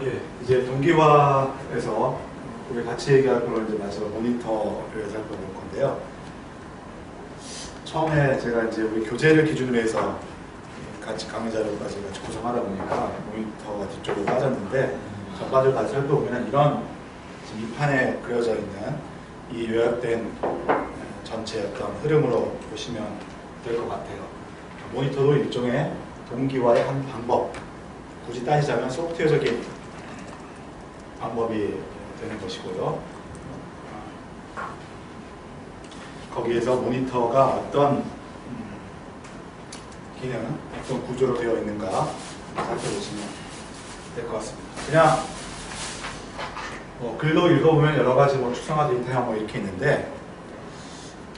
예, 이제 동기화에서 우리 같이 얘기할 거를 이제 마지막 모니터를 살펴볼 건데요. 처음에 제가 이제 우리 교재를 기준으로 해서 같이 강의 자료까지 같이 구성하다 보니까 모니터가 뒤쪽으로 빠졌는데 전반적으로 다시 살펴보면 이런 지금 이 판에 그려져 있는 이 요약된 전체 어떤 흐름으로 보시면 될 것 같아요. 모니터도 일종의 동기화의 한 방법, 굳이 따지자면 소프트웨어적인 방법이 되는 것이고요. 거기에서 모니터가 어떤 기능, 어떤 구조로 되어 있는가 살펴보시면 될 것 같습니다. 그냥 글로 읽어보면 여러 가지 추상화 데이터 이렇게 있는데,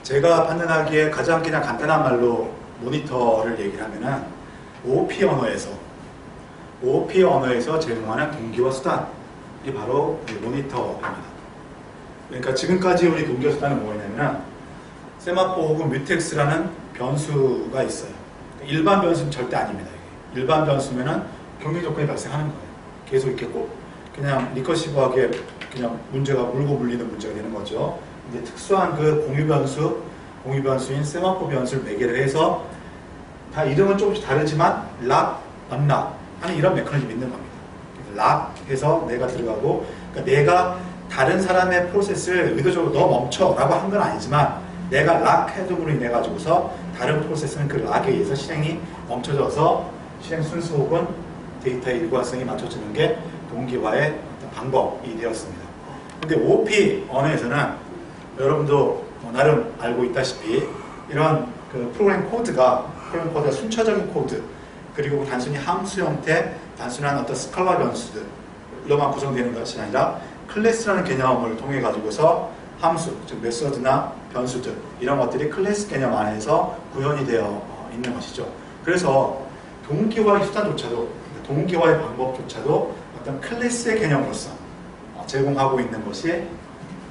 제가 판단하기에 가장 그냥 간단한 말로 모니터를 얘기를 하면은 OOP 언어에서 제공하는 동기화 수단이 바로 모니터입니다. 그러니까 지금까지 우리 동기화 수단은 뭐냐면 세마포 혹은 뮤텍스라는 변수가 있어요. 일반 변수는 절대 아닙니다. 일반 변수면은 경쟁 조건이 발생하는 거예요. 계속 있겠고 그냥 리커시브하게 그냥 문제가 물고 물리는 문제가 되는 거죠. 이제 특수한 그 공유 변수인 세마포 변수를 매개를 해서 다 이름은 조금씩 다르지만 락, 언락 하는 이런 메커니즘이 있는 겁니다. 락 해서 내가 들어가고, 그러니까 내가 다른 사람의 프로세스를 의도적으로 너 멈춰 라고 한 건 아니지만 내가 락 해둠으로 인해 가지고서 다른 프로세스는 그 락에 의해서 실행이 멈춰져서 실행 순수 혹은 데이터의 일관성이 맞춰지는 게 동기화의 방법이 되었습니다. 근데 OOP 언어에서는 여러분도 나름 알고 있다시피 이런 그 프로그램 코드가 순차적인 코드, 그리고 단순히 함수 형태, 단순한 어떤 스칼라 변수들로만 구성되는 것이 아니라 클래스라는 개념을 통해 가지고서 함수, 즉 메서드나 변수들 이런 것들이 클래스 개념 안에서 구현이 되어 있는 것이죠. 그래서 동기화의 수단조차도, 동기화의 방법조차도 어떤 클래스의 개념으로서 제공하고 있는 것이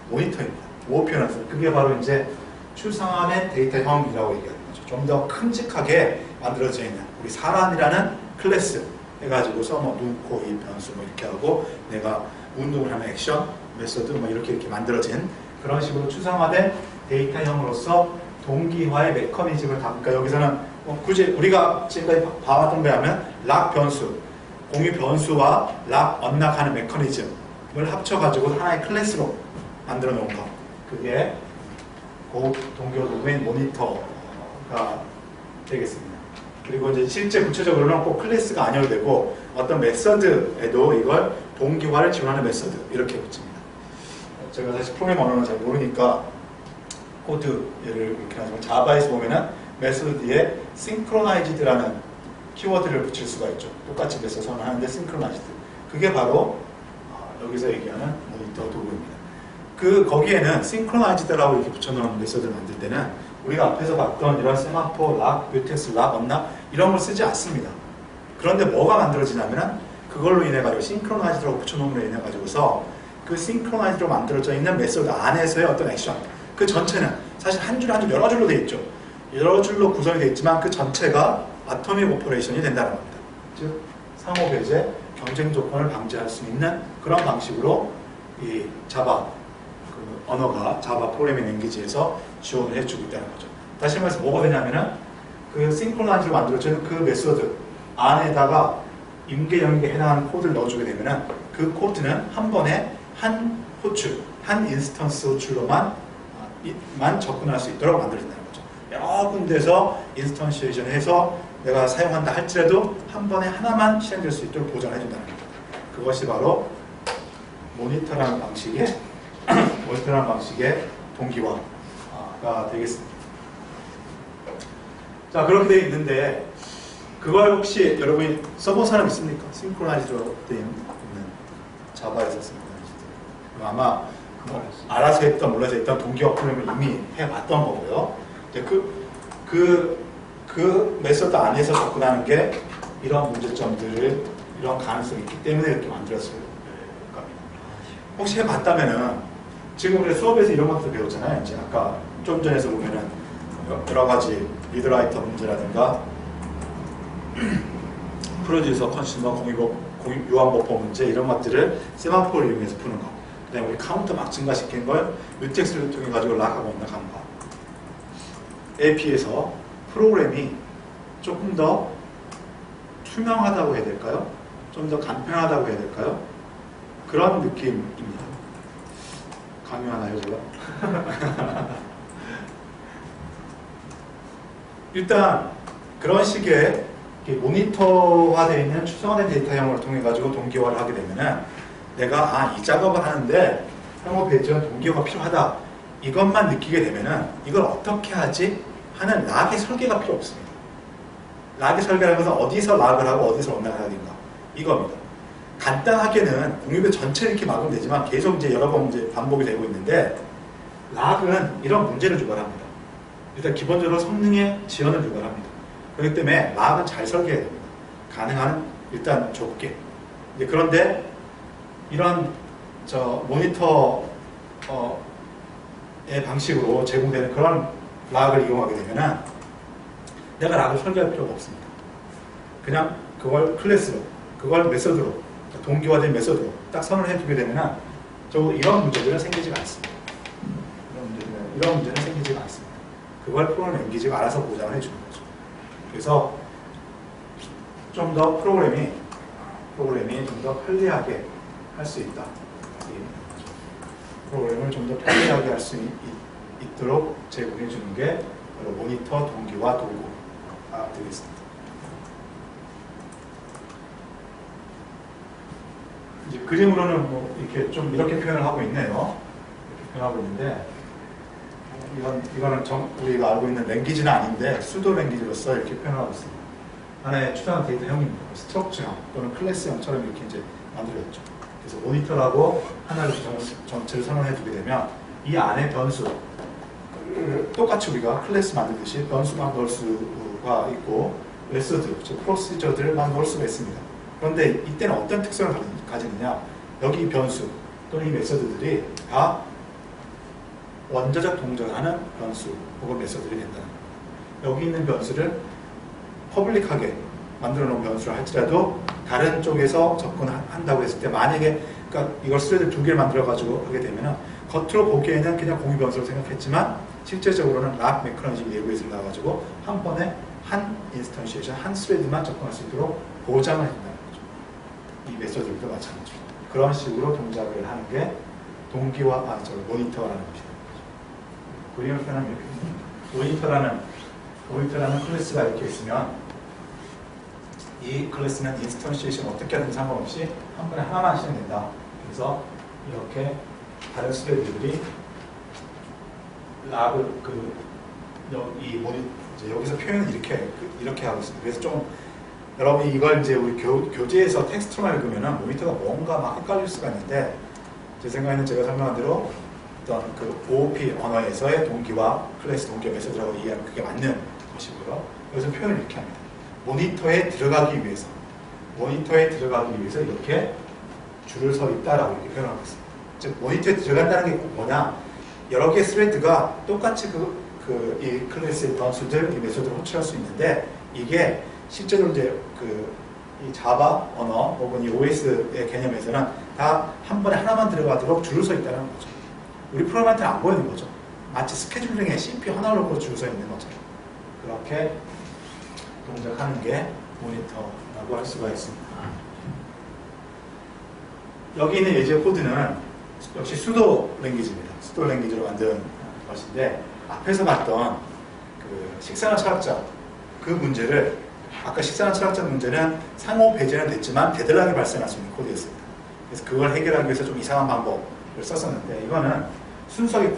모니터입니다. OOP라는 그게 바로 이제 추상화된 데이터형이라고 얘기하는 거죠. 좀 더 큼직하게 만들어져 있는 우리 사람이라는 클래스 해가지고서 눈, 코, 입, 변수 이렇게 하고 내가 운동을 하는 액션, 메소드 이렇게 만들어진 그런 식으로 추상화된 데이터형으로서 동기화의 메커니즘을 그러니까 여기서는 굳이 우리가 지금까지 봐왔던 거 하면 락 변수, 공유 변수와 락 언락하는 메커니즘을 합쳐가지고 하나의 클래스로 만들어 놓은 거, 그게 동기화 도구인 모니터가 되겠습니다. 그리고 이제 실제 구체적으로는 꼭 클래스가 아니어도 되고 어떤 메서드에도 이걸 동기화를 지원하는 메서드 이렇게 붙입니다. 제가 사실 프로그래밍 언어는 잘 모르니까 코드 예를 이렇게 하지만 자바에서 보면은 메서드 뒤에 synchronized라는 키워드를 붙일 수가 있죠. 똑같이 메서드 선언하는데 synchronized, 그게 바로 여기서 얘기하는 모니터 도구입니다. 거기에는 synchronized라고 이렇게 붙여놓은 메서드를 만들 때는 우리가 앞에서 봤던 이런 세마포, 락, 뮤텍스, 락, 언락 이런 걸 쓰지 않습니다. 그런데 뭐가 만들어지냐면은 그걸로 인해 가지고 synchronized라고 붙여놓음으로 인해 가지고서 그 synchronized로 만들어져 있는 메서드 안에서의 어떤 액션, 그 전체는 사실 한 줄 한 줄 여러 줄로 되어 있죠. 여러 줄로 구성이 되어 있지만 그 전체가 아토믹 오퍼레이션이 된다는 겁니다. 즉 상호 배제, 경쟁 조건을 방지할 수 있는 그런 방식으로 이 자바 언어가 자바 프로그래밍 랭귀지에서 지원을 해주고 있다는 거죠. 다시 말해서 뭐가 되냐면은 그 싱크로나이즈로 만들어진 그 메소드 안에다가 임계 영역에 해당하는 코드를 넣어주게 되면은 그 코드는 한 번에 한 호출, 한 인스턴스 호출로만 접근할 수 있도록 만들어진다는 거죠. 여러 군데서 인스턴시에이션을 해서 내가 사용한다 할지라도 한 번에 하나만 실행될 수 있도록 보장해준다는 겁니다. 그것이 바로 모니터라는 방식의 동기화가 되겠습니다. 자, 그렇게 되어 있는데 그걸 혹시 여러분이 써본 사람 있습니까? 싱크로나이즈로 되어 있는 자바에서 싱크로나이즈드. 아마 알아서 했던 몰라서 했던 동기화 프로그램을 이미 해봤던 거고요. 그 메소드 안에서 접근하는 게 이런 문제점들을, 이런 가능성이 있기 때문에 이렇게 만들었을 겁니다. 혹시 해봤다면은 지금 우리 수업에서 이런 것들 배웠잖아요. 이제 아까 좀 전에서 보면은 여러 가지 리드라이터 문제라든가 프로듀서, 컨슈머, 공유복 유한버퍼 문제 이런 것들을 세마포를 이용해서 푸는 거. 그다음에 우리 카운터 막 증가시킨 걸 뮤텍스를 통해 가지고 락하고 언락하는 거에 비해서 프로그램이 조금 더 투명하다고 해야 될까요? 좀 더 간편하다고 해야 될까요? 그런 느낌입니다. 강요하나요, 제가? 일단 그런 식의 모니터화되어 있는 추정화된 데이터형을 통해 가지고 동기화를 하게 되면은 내가 이 작업을 하는데 상호 배제는 동기화가 필요하다 이것만 느끼게 되면은 이걸 어떻게 하지 하는 락의 설계가 필요 없습니다. 락의 설계라는 것은 어디서 락을 하고 어디서 언락을 하는가 이겁니다. 간단하게는 공유배 전체를 이렇게 막으면 되지만 계속 이제 여러 번 이제 반복이 되고 있는데 락은 이런 문제를 유발합니다. 일단 기본적으로 성능의 지연을 유발합니다. 그렇기 때문에 락은 잘 설계해야 됩니다. 가능한 일단 좁게. 그런데 이런 모니터의 방식으로 제공되는 그런 락을 이용하게 되면은 내가 락을 설계할 필요가 없습니다. 그냥 그걸 클래스로, 그걸 메서드로, 동기화된 메서드로 딱 선언을 해두게 되면은 이런 문제들은 생기지가 않습니다. 이런 문제는 생기지가 않습니다. 그걸 프로그램 엔기지가 알아서 보장을 해주는 거죠. 그래서 좀 더 프로그램이 좀 더 편리하게 할 수 있다. 프로그램을 좀 더 편리하게 할 수 있도록 제공해 주는 게 바로 모니터 동기화 도구가 되겠습니다. 이제 그림으로는 뭐 이렇게 좀 이렇게 표현을 하고 있네요. 이렇게 표현하고 있는데 이거는 우리가 알고 있는 랭귀지는 아닌데 수도 랭귀지로서 이렇게 표현하고 있습니다. 하나의 추정한 데이터형입니다. 스트럭처형 또는 클래스형처럼 이렇게 이제 만들어졌죠. 그래서 모니터라고 하나를 전체를 선언해 두게 되면 이 안에 변수 똑같이 우리가 클래스 만들듯이 변수만 넣을 수가 있고 메소드, 즉 프로시저들만 넣을 수가 있습니다. 그런데 이때는 어떤 특성을 가지느냐? 여기 이 변수 또는 이 메소드들이 다 원자적 동작을 하는 변수 혹은 메소드들이 된다는 겁니다. 여기 있는 변수를 퍼블릭하게 만들어 놓은 변수를 할지라도 다른 쪽에서 접근한다고 했을 때 만약에 그러니까 이걸 스레드 두 개를 만들어 가지고 하게 되면은 겉으로 보기에는 그냥 공유 변수로 생각했지만 실제적으로는 락 메커니즘 내부에서 나와가지고 한 번에 한 인스턴시에이션 한 스레드만 접근할 수 있도록 보장을 해준다는 거죠. 이 메소드들도 마찬가지로 그런 식으로 동작을 하는 게 모니터라는 것이다. 그림을 표현하면 이렇게 모니터라는 클래스가 이렇게 있으면 이 클래스는 인스턴시에이션 어떻게 하든 상관없이 한 번에 하나만 실행된다. 그래서 이렇게 다른 스레드들이 락을 여기서 표현을 이렇게 하고 있습니다. 그래서 좀 여러분이 이걸 이제 우리 교재에서 텍스트로만 읽으면은 모니터가 뭔가 막 헷갈릴 수가 있는데 제 생각에는 제가 설명한 대로 어떤 그 OOP 언어에서의 동기와 클래스 동기와 메소드라고 이해하면 그게 맞는 것이고요. 여기서 표현을 이렇게 합니다. 모니터에 들어가기 위해서 이렇게 줄을 서 있다라고 이렇게 표현하고 있습니다. 즉 모니터에 들어간다는 게 뭐냐? 여러 개의 스레드가 똑같이 이 클래스의 변수들, 이 메소드를 호출할 수 있는데 이게 실제로 이제 이 자바 언어 혹은 이 OS의 개념에서는 다 한 번에 하나만 들어가도록 줄을 서 있다는 거죠. 우리 프로그램한테는 안 보이는 거죠. 마치 스케줄링에 CPU 하나를 놓고 줄 서 있는 것처럼 그렇게 동작하는 게 모니터라고 할 수가 있습니다. 여기 있는 예제 코드는 역시 수도 랭귀지입니다. 수도 랭귀지로 만든 것인데 앞에서 봤던 그 식상한 철학자 그 문제를 아까 식상한 철학자 문제는 상호 배제는 됐지만 데드락이 발생할 수 있는 코드였습니다. 그래서 그걸 해결하기 위해서 좀 이상한 방법을 썼었는데 이거는 순수하게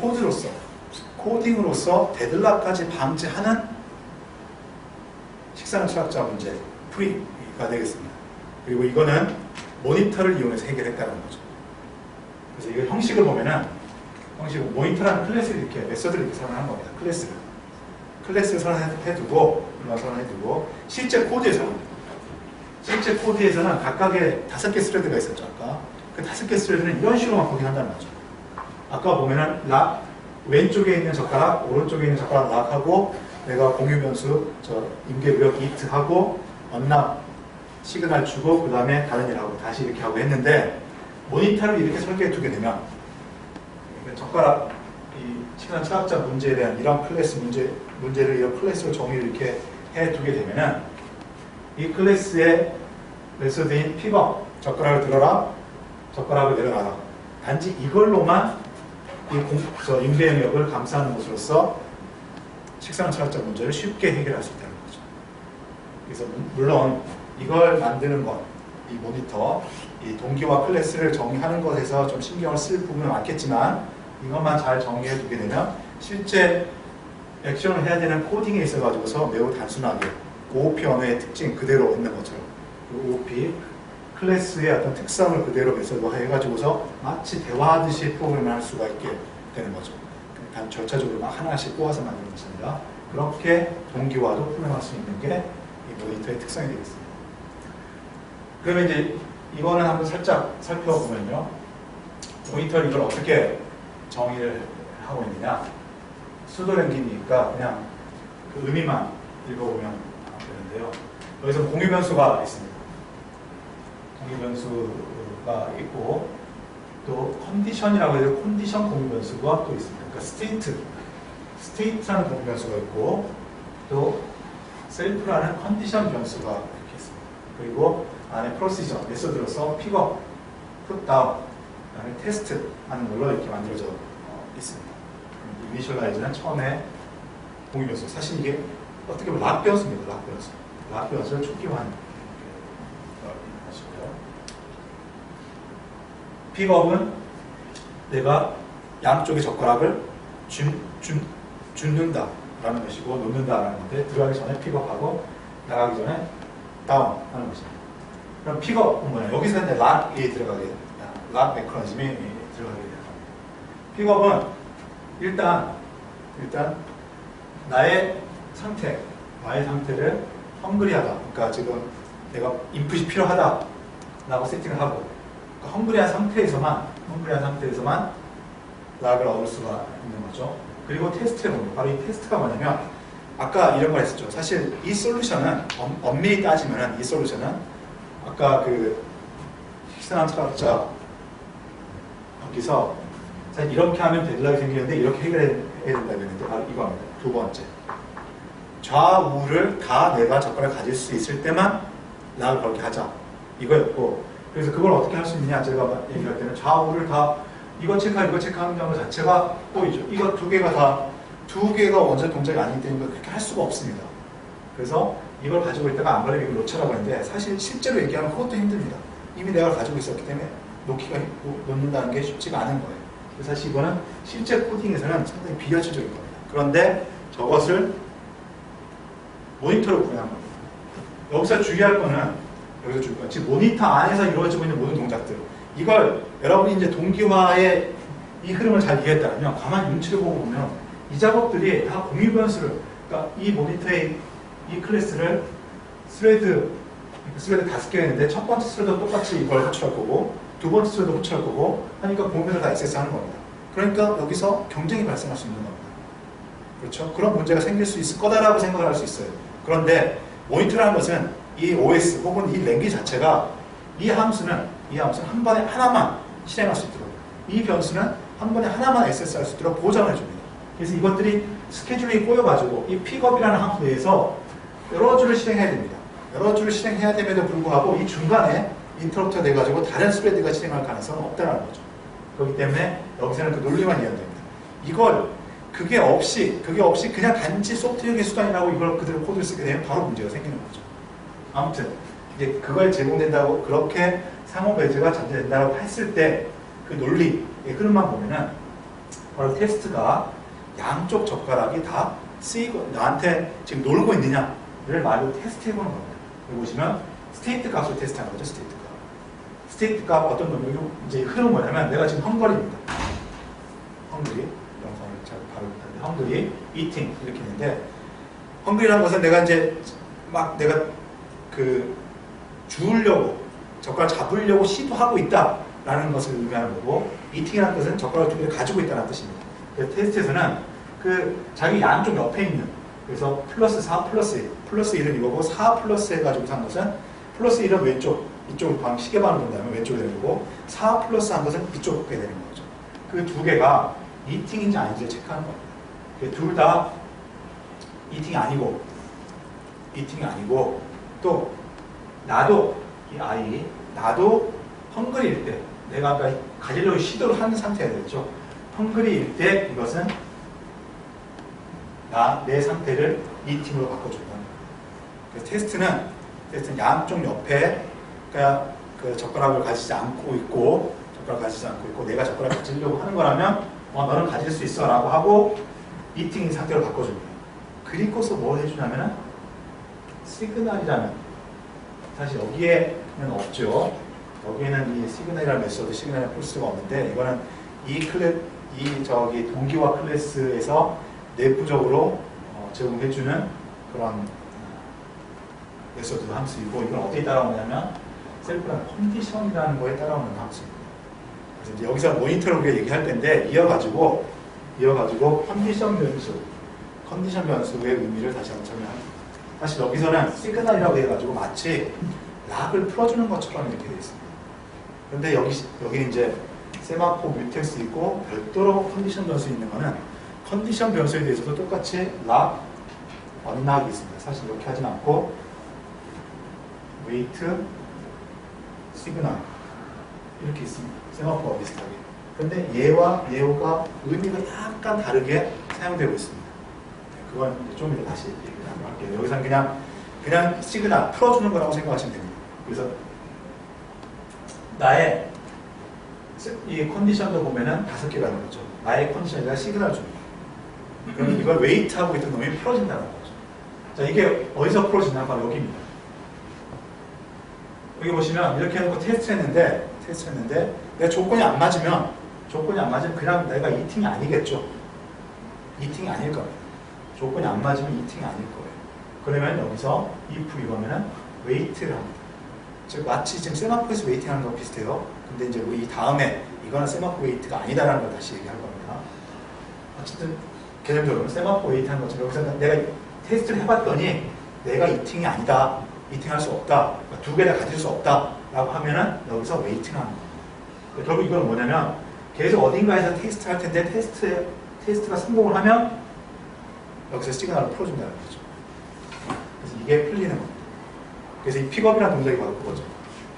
코딩으로서 데드락까지 방지하는 식상한 철학자 문제 프리가 되겠습니다. 그리고 이거는 모니터를 이용해서 해결했다는 거죠. 그래서 이거 형식을 보면은 모니터라는 클래스를 이렇게 메서드를 이렇게 선언한 겁니다. 클래스를 선언해두고 실제 코드에서는 각각의 5개 스레드가 있었죠. 아까 그 5개 스레드는 이런 식으로만 코딩한다는 거죠. 아까 보면은 왼쪽에 있는 젓가락, 오른쪽에 있는 젓가락 락하고 내가 공유 변수, 임계 무역 it하고 언락 시그널 주고 그 다음에 다른 일 하고 다시 이렇게 하고 했는데 모니터를 이렇게 설계해 두게 되면 젓가락 이 시그널 차압자 문제에 대한 이런 클래스 문제를 이런 클래스로 정의를 이렇게 해 두게 되면은 이 클래스의 메소드인 픽업 젓가락을 들어라 젓가락을 내려놔라 단지 이걸로만 이 인배 영역을 감싸는 것으로서 식상 차압자 문제를 쉽게 해결할 수 있다는 거죠. 그래서 물론 이걸 만드는 것, 이 모니터, 이 동기화 클래스를 정의하는 것에서 좀 신경을 쓸 부분은 많겠지만 이것만 잘 정의해 두게 되면 실제 액션을 해야 되는 코딩에 있어 가지고서 매우 단순하게 OOP 언어의 특징 그대로 있는 것처럼 OOP 클래스의 어떤 특성을 그대로 해가지고서 마치 대화하듯이 프로그램을 할 수가 있게 되는 거죠. 단 절차적으로 막 하나씩 꼬아서 만드는 것이 아니라 그렇게 동기화도 표현할 수 있는 게 이 모니터의 특성이 되겠습니다. 그러면 이제 이거는 한번 살짝 살펴보면요. 모니터를 이걸 어떻게 정의를 하고 있느냐. 수도랭귀니까 그냥 그 의미만 읽어보면 되는데요. 여기서 공유 변수가 있습니다. 공유 변수가 있고 또 컨디션이라고 해서 컨디션 공유 변수가 또 있습니다. 그러니까 스테이트라는 공유 변수가 있고 또 셀프라는 컨디션 변수가 이렇게 있습니다. 그리고 안에 프로시저, 메소드로서 픽업, 풋다운, 그다음에 테스트 하는 걸로 이렇게 만들어져 있습니다. 이니셜라이즈는 처음에 공유 변수. 사실 이게 어떻게 보면 락 변수입니다. 락 변수. 락 변수를 촉기화하는 것이고요. 픽업은 내가 양쪽의 젓가락을 줍는다 라는 것이고 놓는다 라는 건데 들어가기 전에 픽업하고 나가기 전에 다운 하는 것입니다. 그럼 픽업은 뭐냐? 여기서 이제 락이 들어가게 됩니다. 락 메커니즘이 들어가게 됩니다. 픽업은 일단 나의 상태를 헝그리하다. 그러니까 지금 내가 인풋이 필요하다 라고 세팅을 하고 그러니까 헝그리한 상태에서만 락을 얻을 수가 있는 거죠. 그리고 테스트를 보면 바로 이 테스트가 뭐냐면 아까 이런 걸 했었죠. 사실 이 솔루션은 엄밀히 따지면 이 솔루션은 아까 그 식상한 철학자 여기서 사실 이렇게 하면 데드락이 생기는데 이렇게 해결해야 된다고 했는데 바로 이거입니다. 두 번째. 좌우를 다 내가 젓가락을 가질 수 있을 때만 락을 걸게 하자. 이거였고 그래서 그걸 어떻게 할 수 있느냐 제가 얘기할 때는 좌우를 다 이거 체크하는 것 자체가 보이죠. 이거 두 개가 원전 동작이 아니기 때문에 그렇게 할 수가 없습니다. 그래서 이걸 가지고 있다가 안 걸리면 이걸 놓쳐라고 하는데 사실 실제로 얘기하면 그것도 힘듭니다. 이미 내가 가지고 있었기 때문에 놓는다는 게 쉽지가 않은 거예요. 그래서 사실 이거는 실제 코딩에서는 상당히 비현실적인 겁니다. 그런데 저것을 모니터로 구현한 겁니다. 여기서 주의할 거는 즉 모니터 안에서 이루어지고 있는 모든 동작들 이걸 여러분이 이제 동기화의 이 흐름을 잘 이해했다면 가만히 눈치를 보고 보면 이 작업들이 다 공유 변수를 그러니까 이 모니터의 이 클래스를 스레드 5개가 있는데 첫 번째 스레드도 똑같이 이걸 호출할 거고 두 번째 스레드도 호출할 거고 하니까 공유를 다 액세스하는 겁니다. 그러니까 여기서 경쟁이 발생할 수 있는 겁니다. 그렇죠? 그런 문제가 생길 수 있을 거다라고 생각을 할 수 있어요. 그런데 모니터라는 것은 이 OS 혹은 이 랭귀지 자체가 이 함수는 한 번에 하나만 실행할 수 있도록 이 변수는 한 번에 하나만 액세스할 수 있도록 보장을 해줍니다. 그래서 이것들이 스케줄이 꼬여가지고 이 픽업이라는 함수에서 여러 줄을 실행해야 됩니다. 여러 줄을 실행해야 됨에도 불구하고 이 중간에 인터럽트가 돼가지고 다른 스레드가 실행할 가능성은 없다는 거죠. 그렇기 때문에 여기서는 그 논리만 이해됩니다. 그게 없이 그냥 단지 소프트웨어의 수단이라고 이걸 그대로 코드를 쓰게 되면 바로 문제가 생기는 거죠. 아무튼 이제 그걸 제공된다고 그렇게 상호 배제가 전제된다고 했을 때 그 논리의 흐름만 보면은 바로 테스트가 양쪽 젓가락이 다 쓰이고 나한테 지금 놀고 있느냐를 말로 테스트해보는 겁니다. 여기 보시면 스테이트 값을 테스트하는 거죠. 스테이트 값 어떤 놈이고 이제 흐름은 뭐냐면 내가 지금 헝거리입니다. 헝거리 영상을 잘 바로 못하는데 헝거리 eating 이렇게 있는데 헝거리라는 것은 내가 이제 막 내가 주우려고 젓가락 잡으려고 시도하고 있다라는 것을 의미하는 거고 eating이라는 것은 젓가락 두 개를 가지고 있다는 뜻입니다. 그래서 테스트에서는 자기 양쪽 옆에 있는 그래서 플러스 4 플러스 1 플러스 1은 이거고 4 플러스 해가지고 산 것은 플러스 1은 왼쪽, 이쪽 방 시계반을 본다면 왼쪽에 되는 거고 4 플러스 한 것은 이쪽에 되는 거죠. 그 두 개가 이팅인지 아닌지 체크하는 겁니다. 둘 다 이팅이 아니고 또 나도 이 아이 나도 헝그리일 때 내가 아까 가지려고 시도를 하는 상태가 됐죠. 헝그리일 때 이것은 내 상태를 이팅으로 바꿔준다. 그래서 테스트는 양쪽 옆에 그러니까 그 젓가락을 가지지 않고 있고 내가 젓가락을 가지려고 하는 거라면 너는 가질 수 있어 라고 하고 이팅인 상태로 바꿔줍니다. 그리고서 뭘 해주냐면은 시그널이라는 사실 여기에는 없죠. 여기에는 이 시그널이라는 메소드, 시그널이라는 프로세스가 없는데 이거는 동기화 클래스에서 내부적으로 제공해주는 그런 메소드 함수이고 이건 어디에 따라오냐면 셀프라는 컨디션이라는 거에 따라오는 함수입니다. 그래서 이제 여기서 모니터를 우리가 얘기할 텐데 이어가지고 컨디션 변수의 의미를 다시 한번 설명합니다. 사실 여기서는 시그널이라고 해가지고 마치 락을 풀어주는 것처럼 이렇게 되어 있습니다. 그런데 여기 이제 세마포 뮤텍스 있고 별도로 컨디션 변수 있는 거는 컨디션 변수에 대해서도 똑같이 락, 언락이 있습니다. 사실 이렇게 하진 않고 웨이트, 시그널 이렇게 있습니다. 세마포와 비슷하게. 그런데 얘와 얘가 의미가 약간 다르게 사용되고 있습니다. 그건 이제 좀 이따 다시 얘기를 한번 할게요. 여기서는 그냥 시그널 풀어주는 거라고 생각하시면 됩니다. 그래서 나의 이 컨디션도 보면은 5개가 있는 거죠. 나의 컨디션이가 시그널 줍니다. 그럼 이걸 웨이트하고 있던 놈이 풀어진다는 거죠. 자, 이게 어디서 풀어지냐? 바로 여기입니다. 여기 보시면 이렇게 해놓고 테스트 했는데 내 조건이 안 맞으면 그냥 내가 이팅이 아니겠죠. 이팅이 아닐 겁니다. 조건이 안 맞으면 이팅이 아닐 거예요. 그러면 여기서 if 이거면은 웨이트를 합니다. 즉 마치 지금 세마포에서 웨이팅 하는 거 비슷해요. 근데 이제 이 다음에 이거는 세마포 웨이트가 아니다라는 걸 다시 얘기할 겁니다. 어쨌든 개념적으로 세마포 웨이트 하는 것처럼 여기서 내가 테스트를 해봤더니 내가 이팅이 아니다. 이팅할 수 없다. 두 개를 가질 수 없다. 라고 하면은 여기서 웨이팅 하는 거예요. 결국 이건 뭐냐면 계속 어딘가에서 테스트 할 텐데 테스트가 성공을 하면 여기서 시그널을 풀어준다는 거죠. 그래서 이게 풀리는 겁니다. 그래서 이 픽업이라는 동작이 바로 그거죠.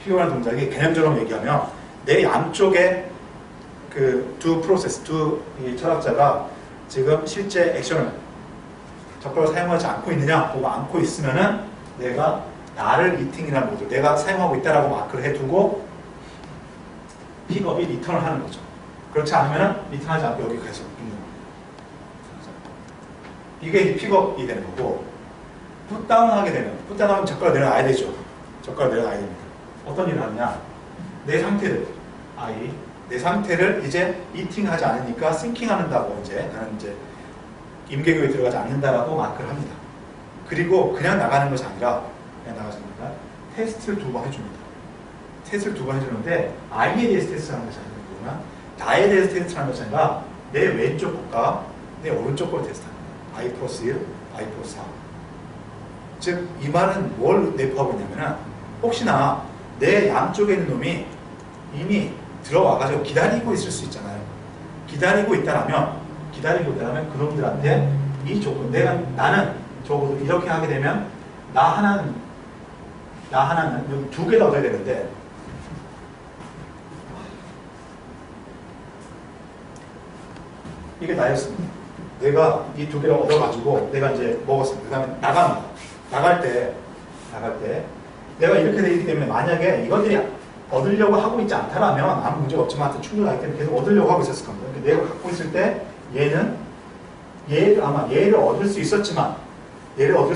픽업이라는 동작이 개념적으로 얘기하면 내 양쪽에 그 이 철학자가 지금 실제 액션을 젓가락을 사용하지 않고 있느냐 보고 않고 있으면은 내가 나를 이팅이라는 모드, 내가 사용하고 있다라고 마크를 해두고 픽업이 리턴을 하는 거죠. 그렇지 않으면 리턴하지 않고 여기 계속 있는 거죠. 이게 이제 픽업이 되는 거고, 풋다운하게 되면, 풋다운하면 젓가락 내려놔야 되죠. 젓가락 내려놔야 됩니다. 어떤 일을 하느냐? 내 상태를 이제 이팅하지 않으니까 싱킹한다고 나는 이제 임계교에 들어가지 않는다라고 마크를 합니다. 그리고 그냥 나가는 것이 아니라 테스트를 2번 해줍니다. 테스트를 2번 해주는데 I에 대해서 테스트하는 것이 아니라 나에 대해서 테스트하는 것이 아니라 내 왼쪽 것과 내 오른쪽 걸 테스트합니다. I 플러스 1, I 플러스 4. 즉 이 말은 뭘 내포하고 있냐면 혹시나 내 양쪽에 있는 놈이 이미 들어와가지고 기다리고 있을 수 있잖아요. 기다리고 있다라면 그 놈들한테 이 조건, 나는 적어도 이렇게 하게 되면 나 하나는 여기 2개를 얻어야 되는데 이게 나였습니다. 내가 이 2개를 얻어가지고 내가 이제 먹었습니다. 그 다음에 나갑니다. 나갈 때 내가 이렇게 되기 때문에 만약에 이것들이 얻으려고 하고 있지 않다라면 아무 문제가 없지만 하여튼 충분하기 때문에 계속 얻으려고 하고 있었을 겁니다. 내가 갖고 있을 때 아마 얘를 얻을 수 있었지만 얘를 얻을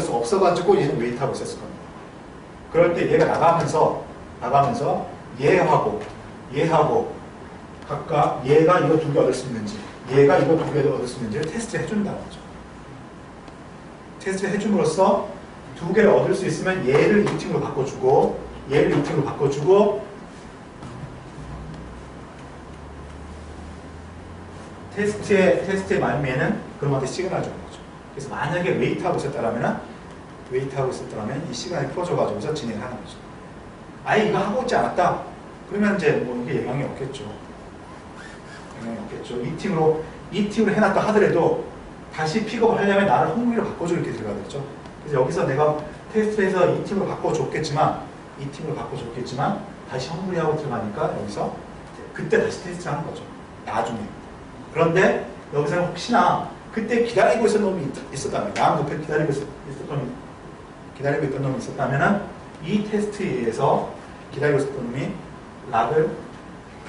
수 없어가지고 얘는 웨이트하고 있었을 겁니다. 그럴 때 얘가 나가면서 얘하고 각각 얘가 이거 2개 얻을 수 있는지 얘가 이거 2개 얻을 수 있는지를 테스트 해준다는 거죠. 테스트 해줌으로써 2개를 얻을 수 있으면 얘를 이팅으로 바꿔주고 테스트의 말미에는 그놈한테 시그널 주는 거죠. 그래서 만약에 웨이트하고 있었다라면 웨이트하고 있었다면 이 시간이 풀어져가지고서 진행을 하는 거죠. 아예 이거 하고 있지 않았다? 그러면 이제 뭐 이게 영향이 없겠죠. 영향이 없겠죠. 이 팀으로 해놨다 하더라도 다시 픽업을 하려면 나를 홈으로 바꿔줘 이렇게 들어가겠죠. 그래서 여기서 내가 테스트에서 이 팀으로 바꿔줬겠지만 다시 홈으로 하고 들어가니까 여기서 그때 다시 테스트를 하는 거죠. 나중에. 그런데 여기서는 혹시나 그때 기다리고 있었던 놈이 있었다면, 양 옆에 기다리고 있던 놈이 있었다면은 이 테스트에 의해서 기다리고 있었던 놈이 락을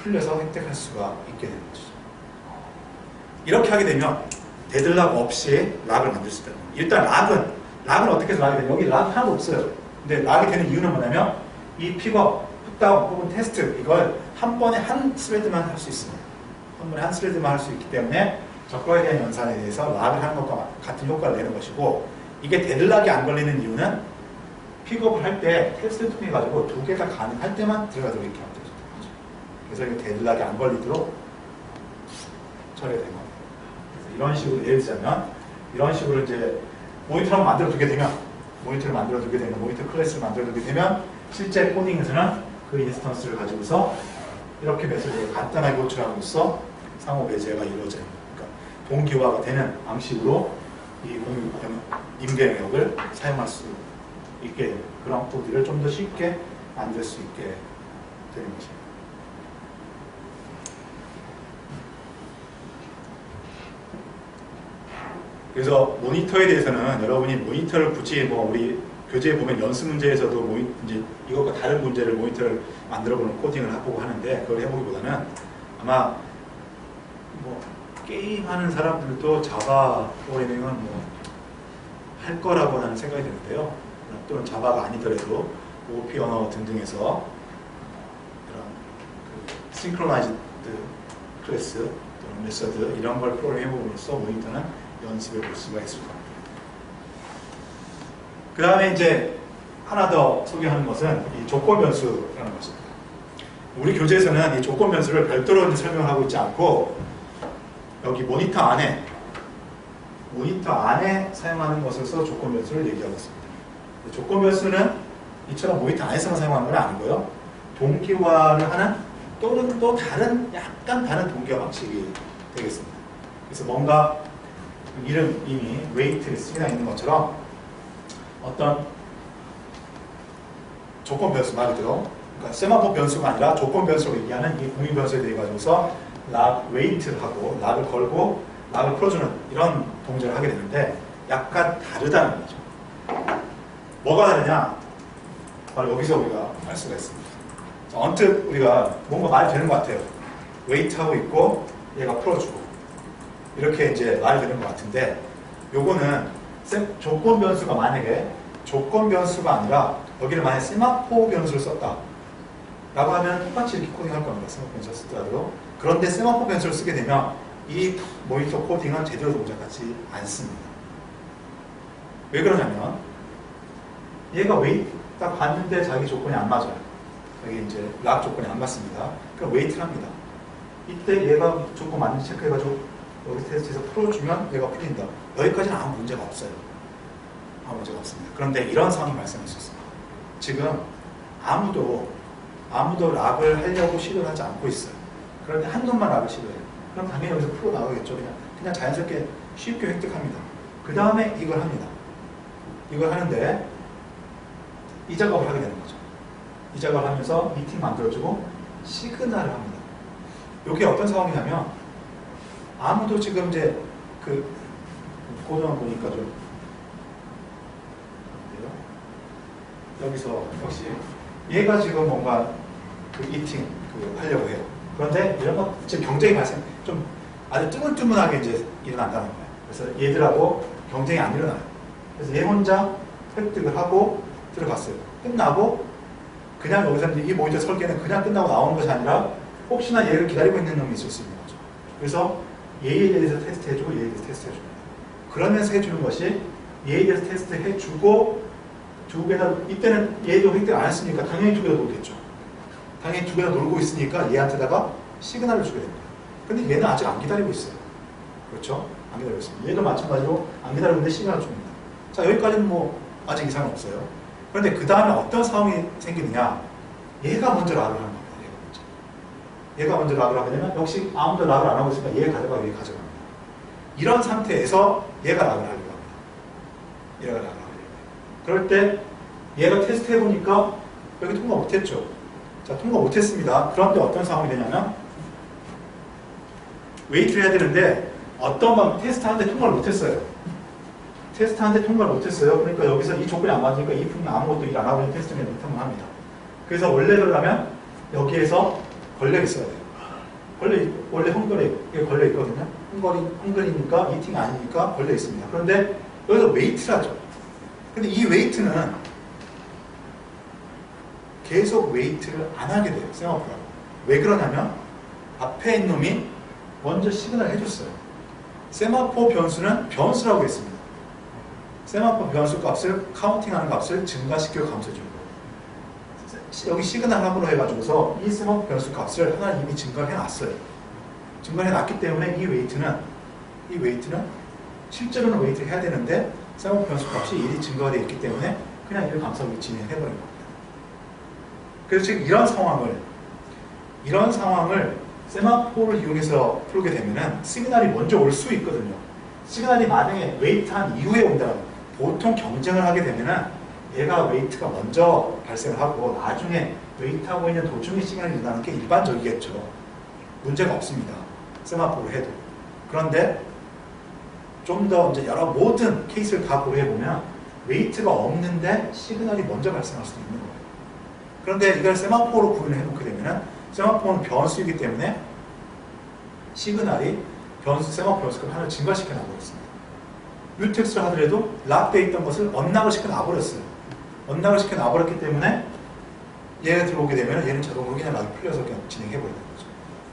풀려서 획득할 수가 있게 되는 거죠. 이렇게 하게 되면 데드락 없이 락을 만들 수 있다는 겁니다. 일단 락은 어떻게 해서 락이 되냐? 여기 락 하나도 없어요. 근데 락이 되는 이유는 뭐냐면 이 픽업, 풋다운 혹은 테스트 이걸 한 번에 한 스레드만 할 수 있습니다. 한 번에 한 스레드만 할 수 있기 때문에 적과에 대한 연산에 대해서 락을 하는 것과 같은 효과를 내는 것이고, 이게 데드락이 안 걸리는 이유는 픽업을 할 때 테스트를 통해 가지고 두 개가 가능할 때만 들어가도록 이렇게 하면 되죠. 그래서 이게 데드락이 안 걸리도록 처리가 된 겁니다. 그래서 이런 식으로 예를 들자면 이런 식으로 이제 모니터를 만들어 두게 되면 모니터 클래스를 만들어 두게 되면 실제 코딩에서는 그 인스턴스를 가지고서 이렇게 메시지를 간단하게 호출함으로써 상호 배제가 이루어져요. 그러니까 동기화가 되는 방식으로 이 임계 영역을 사용할 수 있게, 그런 코드를 좀 더 쉽게 만들 수 있게 되는 것입니다. 그래서 모니터에 대해서는 여러분이 모니터를 굳이 뭐 우리 교재에 보면 연습 문제에서도 이제 이것과 다른 문제를 모니터를 만들어보는 코딩을 해보고 하는데, 그걸 해보기보다는 아마 뭐 게임하는 사람들도 자바 프로그래밍은 뭐 할 거라고 나는 생각이 드는데요. 또는 자바가 아니더라도 OP 언어 등등에서 이런 그 싱크로나이즈드 클래스 또는 메서드 이런 걸 프로그램 해보면서 모니터는 연습해 볼 수가 있을 겁니다. 그 다음에 이제 하나 더 소개하는 것은 이 조건 변수라는 것입니다. 우리 교재에서는 이 조건 변수를 별도로 설명하고 있지 않고 여기 모니터 안에 사용하는 것으로서 조건 변수를 얘기하고 있습니다. 조건 변수는 이처럼 모니터 안에서만 사용하는 건 아니고요. 동기화를 하는 또는 또 약간 다른 동기화 방식이 되겠습니다. 그래서 뭔가 이름 이미 웨이트 리스트가 있는 것처럼 어떤 조건 변수 말 그대로, 그러니까 세마포 변수가 아니라 조건 변수로 얘기하는 이 공유 변수에 대해 가지고서 락 웨이트를 하고 락을 걸고 락을 풀어주는 이런 동작을 하게 되는데 약간 다르다는 거죠. 뭐가 다르냐? 바로 여기서 우리가 알 수가 있습니다. 자, 언뜻 우리가 뭔가 말이 되는 것 같아요. 웨이트하고 있고 얘가 풀어주고 이렇게 이제 말이 되는 것 같은데, 요거는 조건 변수가 만약에 조건 변수가 아니라 여기를 만약에 세마포 변수를 썼다 라고 하면 똑같이 이렇게 코딩할 겁니다. 세마포 변수를 쓰더라도. 그런데 세마포 변수를 쓰게 되면 이 모니터 코딩은 제대로 동작하지 않습니다. 왜 그러냐면 얘가 웨이트 딱 봤는데 자기 조건이 안 맞아요. 여기 이제 락 조건이 안 맞습니다. 그럼 웨이트를 합니다. 이때 얘가 조건 맞는지 체크해가지고 여기 테스트에서 풀어주면 얘가 풀린다. 여기까지는 아무 문제가 없어요. 아무 문제가 없습니다. 그런데 이런 상황이 발생할 수 있습니다. 지금 아무도 락을 하려고 시도를 하지 않고 있어요. 그런데 한 놈만 락을 시도해요. 그럼 당연히 여기서 풀어 나가겠죠. 그냥 자연스럽게 쉽게 획득합니다. 그 다음에 이걸 합니다. 이걸 하는데 이 작업을 하게 되는 거죠. 이 작업을 하면서 미팅 만들어주고 시그널을 합니다. 이게 어떤 상황이냐면 아무도 지금 이제 그 코드만 보니까 좀 여기서 역시 얘가 지금 뭔가 그 이팅 하려고 해요. 그런데 이런 것 지금 경쟁이 발생 좀 아주 뜨문뜨문하게 이제 일어난다는 거예요. 그래서 얘들하고 경쟁이 안 일어나요. 그래서 얘 혼자 획득을 하고 들어갔어요. 끝나고 그냥 여기서 이 모니터 설계는 그냥 끝나고 나오는 것이 아니라 혹시나 얘를 기다리고 있는 놈이 있을 수 있는 거죠. 그래서 얘에 대해서 테스트해주고 얘에 대해서 테스트해줍니다. 그러면서 해주는 것이 얘에 대해서 테스트해주고 두 개나 이때는 얘도 획득 안 했으니까 당연히 두 개 다 놀겠죠. 당연히 두 개 다 놀고 있으니까 얘한테다가 시그널을 주게 됩니다. 근데 얘는 아직 안 기다리고 있어요. 그렇죠? 안 기다리고 있습니다. 얘도 마찬가지로 안 기다리고 있는데 시그널을 줍니다. 자, 여기까지는 뭐 아직 이상은 없어요. 그런데 그 다음에 어떤 상황이 생기느냐? 얘가 먼저 락을 하는 겁니다. 얘가 먼저 락을 하게 되면 역시 아무도 락을 안 하고 있으니까 얘 가져가고 얘 가져갑니다. 이런 상태에서 얘가 락을 하려고 합니다. 얘가 락을 하려고 해요. 그럴 때 얘가 테스트 해보니까 여기 통과 못했죠. 자, 통과 못했습니다. 그런데 어떤 상황이 되냐면 웨이트를 해야 되는데 어떤 방 테스트하는데 통과를 못했어요. 테스트하는데 통과를 못했어요. 그러니까 여기서 이 조건이 안 맞으니까 이 품이 아무것도 일 안 하고 있는 테스트를 못하면 합니다. 그래서 원래를 하면 여기에서 걸려 있어야 돼요. 원래 헝거리에 걸려 있거든요. 헝거리니까 이팅이 아니니까 걸려 있습니다. 그런데 여기서 웨이트를 하죠. 근데 이 웨이트는 계속 웨이트를 안 하게 돼요. 세마포라고. 왜 그러냐면 앞에 있는 놈이 먼저 시그널을 해줬어요. 세마포 변수는 변수라고 했습니다. 세마포 변수 값을 카운팅하는 값을 증가시키고 감소해주고 여기 시그널 함으로 해가지고서 이 세마포 변수 값을 하나 이미 증가를 해놨어요. 증가를 해놨기 때문에 이 웨이트는 실제로는 웨이트를 해야 되는데 세마포 변수 값이 1이 증가가 되어 있기 때문에 그냥 이를 감소하고 진행해버린 겁니다. 그래서 지금 이런 상황을 세마포를 이용해서 풀게 되면은 시그널이 먼저 올 수 있거든요. 시그널이 만약에 웨이트한 이후에 온다면 보통 경쟁을 하게 되면은 얘가 웨이트가 먼저 발생을 하고 나중에 웨이트하고 있는 도중에 시그널이 일어나는 게 일반적이겠죠. 문제가 없습니다. 세마포를 해도. 그런데 좀 더 이제 여러 모든 케이스를 다 고려해보면 웨이트가 없는데 시그널이 먼저 발생할 수도 있는 거예요. 그런데 이걸 세마포로 구분을 해놓게 되면은 세마포는 변수이기 때문에 시그널이 세마포 변수값 하나를 증가시켜 놔버렸습니다. 뮤텍스를 하더라도 락되어 있던 것을 언락을 시켜 놔버렸어요. 언락을 시켜 놔버렸기 때문에 얘가 들어오게 되면 얘는 자동으로 그냥 락이 풀려서 그냥 진행해버리는 거죠.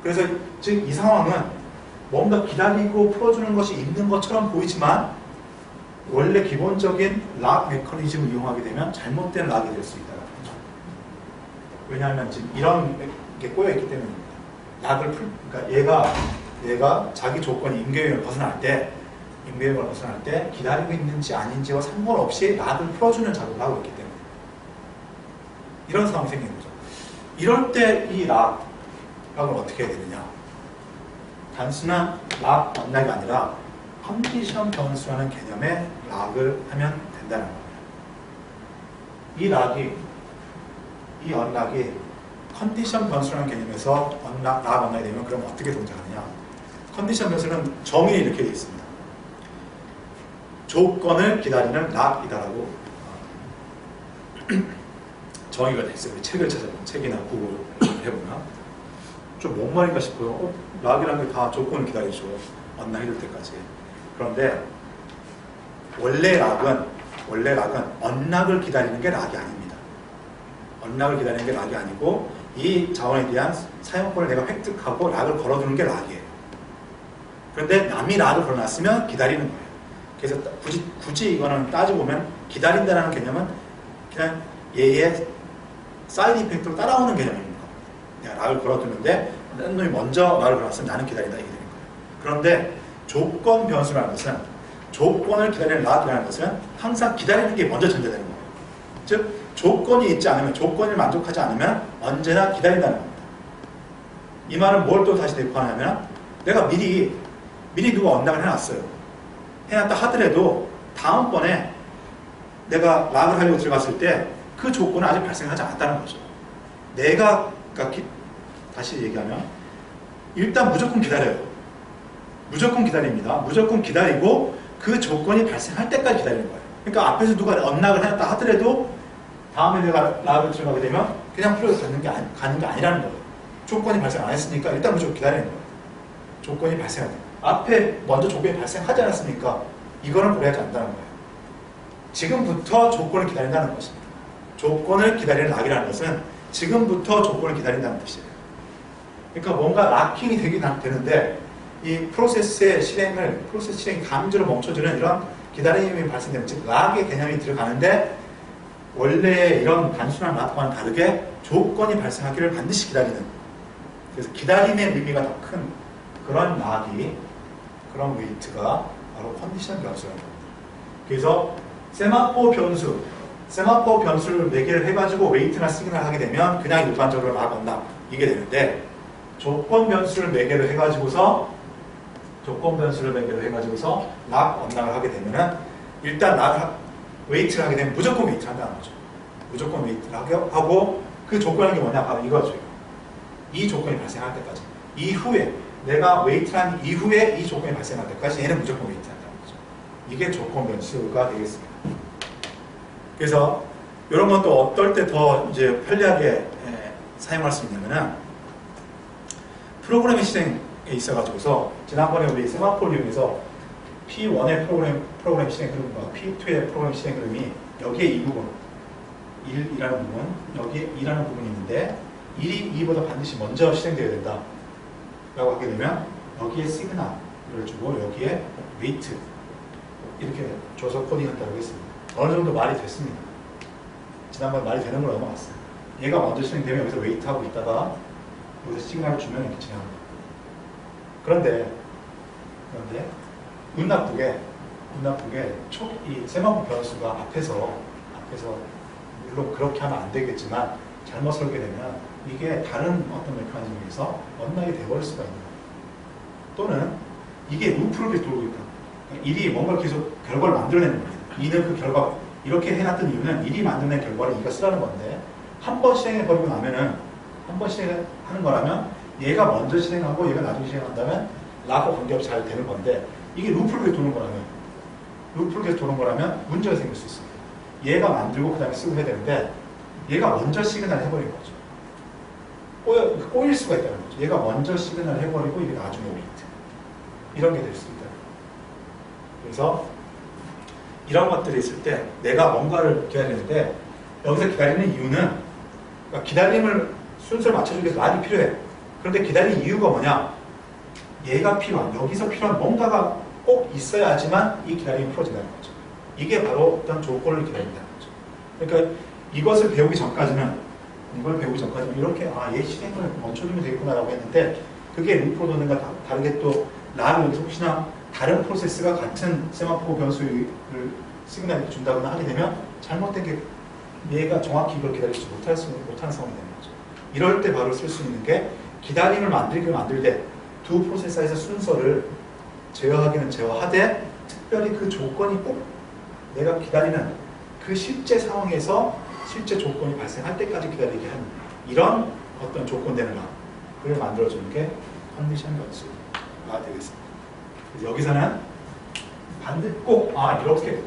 그래서 지금 이 상황은 뭔가 기다리고 풀어주는 것이 있는 것처럼 보이지만 원래 기본적인 락 메커니즘을 이용하게 되면 잘못된 락이 될 수 있다는 거죠. 왜냐하면 지금 이런 게 꼬여있기 때문입니다. 그러니까 얘가 자기 조건이 임계유형을 벗어날 때 기다리고 있는지 아닌지와 상관없이 락을 풀어주는 작업을 하고 있기 때문에 이런 상황이 생기는 거죠. 이럴 때 이 락을 어떻게 해야 되느냐? 단순한 락 언락이 아니라 컨디션 변수라는 개념의 락을 하면 된다는 겁니다. 이 언락이 컨디션 변수라는 개념에서 락 언락이 되면 그럼 어떻게 동작하느냐? 컨디션 변수는 정의에 이렇게 되어 있습니다. 조건을 기다리는 락이다라고 정의가 되어 있어요. 책을 찾아보면 책이나 구글을 해보면 좀 뭔 말인가 싶어요. 락이라는 게 다 조건을 기다리죠. 언락 이럴 때까지. 그런데 원래 락은 언락을 기다리는 게 락이 아닙니다. 언락을 기다리는 게 락이 아니고 이 자원에 대한 사용권을 내가 획득하고 락을 걸어두는 게 락이에요. 그런데 남이 락을 걸어놨으면 기다리는 거예요. 그래서 굳이 이거는 따져보면 기다린다는 개념은 그냥 얘의 사이드 이펙트로 따라오는 개념입니다. 내가 락을 걸어두는데 다른 놈이 먼저 락을 걸어놨으면 나는 기다린다 이게 되는 거예요. 그런데 조건 변수라는 것은 조건을 기다리는 락이라는 것은 항상 기다리는 게 먼저 전제되는 거예요. 즉 조건이 있지 않으면 조건을 만족하지 않으면 언제나 기다린다는 겁니다. 이 말은 뭘 또 다시 대표하냐면 내가 미리 누가 언락을 해놨어요. 해놨다 하더라도 다음번에 내가 락을 하려고 들어갔을 때 그 조건은 아직 발생하지 않았다는 거죠. 그러니까 다시 얘기하면 일단 무조건 기다려요. 무조건 기다립니다. 무조건 기다리고 그 조건이 발생할 때까지 기다리는 거예요. 그러니까 앞에서 누가 언락을 해놨다 하더라도 다음에 내가 락을 들어가게 되면 그냥 풀어서 가는 게 아니라는 거예요. 조건이 발생 안 했으니까 일단 무조건 기다리는 거예요. 조건이 발생하는 거예요. 앞에 먼저 조건이 발생하지 않았습니까? 이거는 고려하지 않는다는 거예요. 지금부터 조건을 기다린다는 것입니다. 조건을 기다리는 락이라는 것은 지금부터 조건을 기다린다는 뜻이에요. 그러니까 뭔가 락킹이 되긴 되는데 이 프로세스 실행이 강제로 멈춰주는 이런 기다림이 발생되는 즉 락의 개념이 들어가는데 원래 이런 단순한 락과는 다르게 조건이 발생하기를 반드시 기다리는 그래서 기다림의 의미가 더 큰 그런 락이 그런 웨이트가 바로 컨디션 변수라는 겁니다. 그래서 세마포 변수를 매개를 해가지고 웨이트나 시그널 하게 되면 그냥 일반적으로 락 언락 이게 되는데, 조건 변수를 매개를 해가지고서 락 언락을 하게 되면은 일단 웨이트를 하게 되면 무조건 웨이트 한다는 거죠. 무조건 웨이트를 하고 그 조건이 뭐냐? 바로 이거죠. 이 조건이 발생할 때까지. 이후에 내가 웨이트를 한 이후에 이 조건이 발생할 때까지 얘는 무조건 웨이트 한다는 거죠. 이게 조건 변수가 되겠습니다. 그래서 이런 것도 어떨 때 더 이제 편리하게 사용할 수 있냐면은 프로그램의 실행에 있어가지고서 지난번에 우리 세마포를 이용해서 P1의 프로그램 실행 흐름과 P2의 프로그램 실행 흐름이 여기에 이 부분 1이라는 부분, 여기에 2라는 부분이 있는데 1이 2보다 반드시 먼저 실행되어야 된다 라고 하게 되면 여기에 시그널을 주고 여기에 웨이트 이렇게 줘서 코딩한다고 했습니다. 어느 정도 말이 됐습니다. 지난번 말이 되는 걸 넘어갔어요. 얘가 먼저 실행되면 여기서 웨이트하고 있다가 여기서 시그널을 주면 이렇게 진행합니다. 그런데 운 나쁘게 이 세마포 변수가 앞에서 물론 그렇게 하면 안 되겠지만 잘못 설계되면 이게 다른 어떤 메커니즘에서 언락이 되어버릴 수가 있는 거예요. 또는 이게 루프를 계속 돌고 있다. 일이 뭔가 계속 결과를 만들어내는 겁니다. 이는 그 결과 이렇게 해놨던 이유는 일이 만들어낸 결과를 이가 쓰라는 건데 한 번 실행해버리고 나면은 한 번 실행하는 거라면 얘가 먼저 실행하고 얘가 나중에 실행한다면 라고 관계없이 잘 되는 건데 이게 루프를 계속 도는 거라면 문제가 생길 수 있습니다. 얘가 만들고 그 다음에 쓰고 해야 되는데 얘가 먼저 시그널 해버린 거죠. 꼬일 수가 있다는 거죠. 얘가 먼저 시그널 해버리고 이게 나중에 웨이트 이런 게 될 수 있다. 그래서 이런 것들이 있을 때 내가 뭔가를 기다리는데 여기서 기다리는 이유는 그러니까 기다림을 순서를 맞춰주기 위해서 락이 필요해. 그런데 기다리는 이유가 뭐냐? 얘가 여기서 필요한 뭔가가 꼭 있어야지만 이 기다림이 풀어진다는 거죠. 이게 바로 어떤 조건을 기다린다는 거죠. 그러니까 이것을 배우기 전까지는 이렇게 얘 실행을 멈춰주면 되겠구나라고 했는데 그게 루프로 도는 것과 다르게 또 락을 여기서 혹시나 다른 프로세스가 같은 세마포 변수를 시그널을 준다거나 하게 되면 잘못된 게 얘가 정확히 이걸 기다리지 못하는 상황이 되는 거죠. 이럴 때 바로 쓸 수 있는 게 기다림을 만들 때 두 프로세스 사이에서 순서를 제어하기는 제어하되 특별히 그 조건이 꼭 내가 기다리는 그 실제 상황에서 실제 조건이 발생할 때까지 기다리게 하는 이런 어떤 조건되는 락을 만들어주는 게 컨디션 변수가 되겠습니다. 그래서 여기서는 꼭 이렇게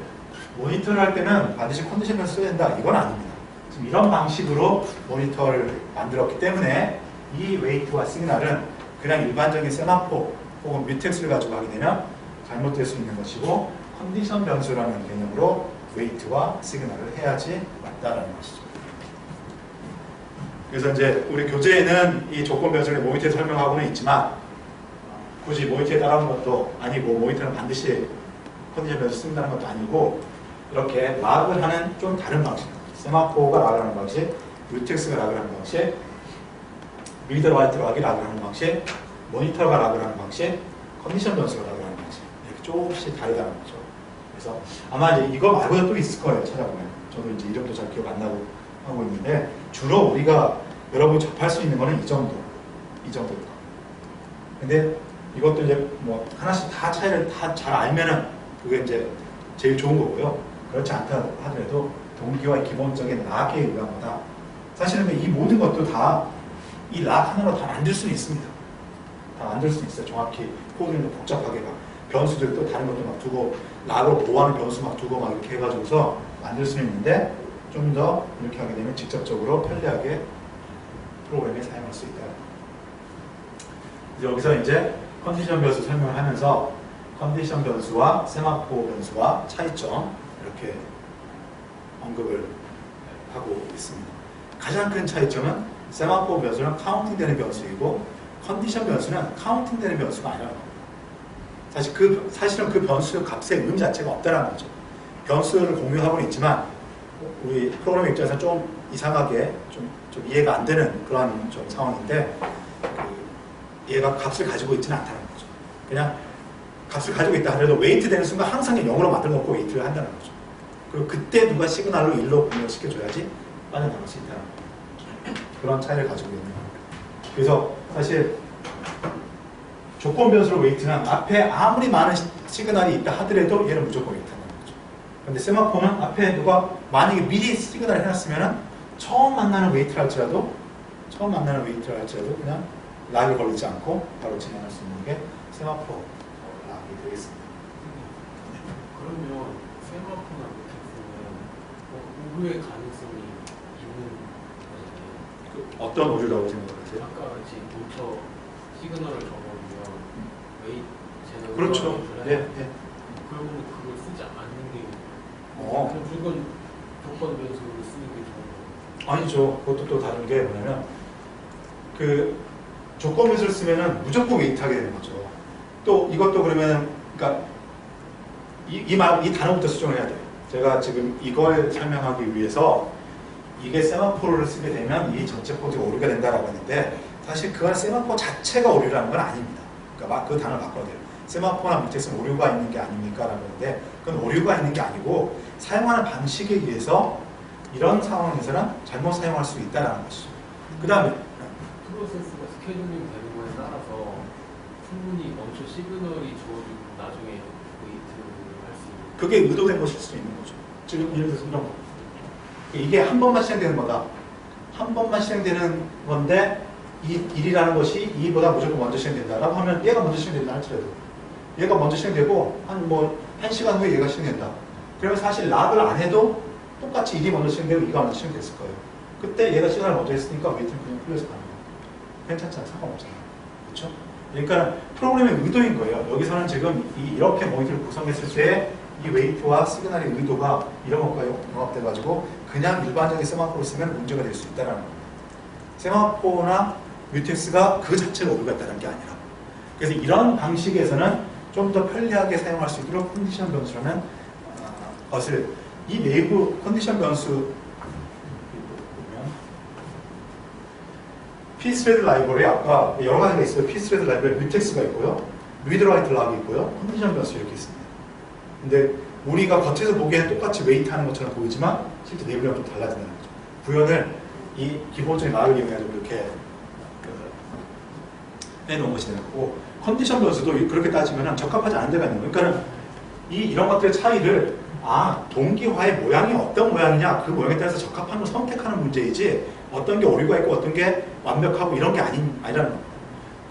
모니터를 할 때는 반드시 컨디션 변수 써야 된다 이건 아닙니다. 지금 이런 방식으로 모니터를 만들었기 때문에 이 웨이트와 시그널은 그냥 일반적인 세마포 혹은 뮤텍스를 가지고 하게 되면 잘못될 수 있는 것이고 컨디션 변수라는 개념으로 웨이트와 시그널을 해야지 맞다라는 것이죠. 그래서 이제 우리 교재에는 이 조건 변수를 모니터에 설명하고는 있지만 굳이 모니터에 따라오는 것도 아니고 모니터는 반드시 컨디션 변수 쓴다는 것도 아니고 이렇게 락을 하는 좀 다른 방식 세마포가 락을 하는 방식, 뮤텍스가 락을 하는 방식, 리더와이트 락이 락을 하는 방식, 모니터가 락을 하는 방식, 컨디션 변수가 락을 하는 방식 이렇게 조금씩 다르다는 거죠. 그래서 아마 이제 이거 말고도 또 있을 거예요. 찾아보면 저도 이제 이름도 잘 기억 안 나고 하고 있는데 주로 우리가 여러분 접할 수 있는 거는 이 정도입니다. 근데 이것도 이제 뭐 하나씩 다 차이를 다 잘 알면은 그게 이제 제일 좋은 거고요. 그렇지 않다 하더라도 동기와 기본적인 락에 의한 거다. 사실은 이 모든 것도 다 이 락 하나로 다 만들 수는 있습니다. 다 만들 수 있어요. 정확히 코딩도 복잡하게 막 변수들도 다른 것도 막 두고 락으로 보호하는 변수 막 두고 막 이렇게 해가지고서 만들 수는 있는데 좀 더 이렇게 하게 되면 직접적으로 편리하게 프로그램에 사용할 수 있다. 여기서 이제 컨디션 변수 설명을 하면서 컨디션 변수와 세마포 변수와 차이점 이렇게 언급을 하고 있습니다. 가장 큰 차이점은 세마포 변수는 카운팅 되는 변수이고 컨디션 변수는 카운팅 되는 변수가 아니라는 겁니다. 사실은 그 변수 값의 의미 자체가 없다는 거죠. 변수를 공유하고는 있지만 우리 프로그래머 입장에서 좀 이상하게 좀 이해가 안 되는 그런 좀 상황인데 얘가 값을 가지고 있지는 않다는 거죠. 그냥 값을 가지고 있다 하더라도 웨이트 되는 순간 항상 0으로 만들어 놓고 웨이트를 한다는 거죠. 그리고 그때 누가 시그널로 1로 공유를 시켜줘야지 빠져나갈 수 있다는 그런 차이를 가지고 있는 겁니다. 그래서 사실 조건 변수로 웨이트는 앞에 아무리 많은 시그널이 있다 하더라도 얘는 무조건 웨이트하는 거죠. 근데 세마포는 앞에 누가 만약에 미리 시그널을 해놨으면 처음 만나는 웨이트를 할지라도 그냥 락이 걸리지 않고 바로 진행할 수 있는 게 세마포 락이 되겠습니다. 그러면 세마포나 뮤텍스는 오류의 가능성이 있는 거잖아요. 어떤 오류라고 생각하세요? 아까 같이 몬터 시그널을 적어보면 웨이트 제너럴 그렇죠. 네. 그러면 그걸 쓰지 않는 게 어. 무조건 조건 변수를 쓰는 게 좋은 거예요. 아니죠. 그것도 또 다른 게 뭐냐면 그 조건 변수를 쓰면은 무조건 웨이트하게 되는 거죠. 또 이것도 그러면 그러니까 이 단어부터 수정을 해야 돼요. 제가 지금 이걸 설명하기 위해서 이게 세마포를 쓰게 되면 이 전체 코드가 오류가 된다라고 했는데 사실 그건 세마포 자체가 오류라는 건 아닙니다. 그러니까 그 단어를 바꿔야 돼요. 세마포나 뮤텍스는 오류가 있는 게 아닙니까? 라고 했는데 그건 오류가 있는 게 아니고 사용하는 방식에 의해서 이런 상황에서는 잘못 사용할 수 있다는 것이죠. 그 다음에 프로세스가 스케줄링 되는 거에 따라서 충분히 먼저 시그널이 주어지고 나중에 웨이트를 할 수 있는 그게 의도된 것일 수도 있는 거죠. 지금 예를 들어서 이런 거. 이게 한 번만 실행되는 거다. 한 번만 실행되는 건데 이 1이라는 것이 2보다 무조건 먼저 실행된다라고 하면 얘가 먼저 실행된다 할지라도 얘가 먼저 실행되고 한 시간 후에 얘가 실행된다. 그러면 사실 락을 안 해도 똑같이 1이 먼저 실행되고 2가 먼저 실행됐을 거예요. 그때 얘가 시간을 먼저 했으니까 웨이트는 그냥 풀려서 가는 거예요. 괜찮잖아요. 상관없잖아요. 그렇죠? 그러니까 프로그램의 의도인 거예요. 여기서는 지금 이렇게 모니터를 구성했을 때 이 웨이트와 시그널의 의도가 이런 것과 융합돼가지고 그냥 일반적인 세마포를 쓰면 문제가 될 수 있다는 겁니다. 세마포나 뮤텍스가 그 자체가 오류가 있다는 게 아니라 그래서 이런 방식에서는 좀 더 편리하게 사용할 수 있도록 컨디션 변수라는 것을 이 내부 컨디션 변수 보면 pthread 라이브러리 아까 여러 가지가 있어요. pthread 라이브러리 뮤텍스가 있고요. 리드라이트 락이 있고요. 컨디션 변수 이렇게 있습니다. 근데 우리가 겉에서 보기에는 똑같이 웨이트 하는 것처럼 보이지만 실제 내부랑 좀 달라진다는 거죠. 구현을 이 기본적인 락을 이용해가지고 이렇게 해놓은 것이 되는 거고 컨디션 변수도 그렇게 따지면 적합하지 않은 데가 있는 거예요. 그러니까 이런 것들의 차이를 동기화의 모양이 어떤 모양이냐 그 모양에 따라서 적합한 걸 선택하는 문제이지 어떤 게 오류가 있고 어떤 게 완벽하고 이런 게 아니라는 거예요.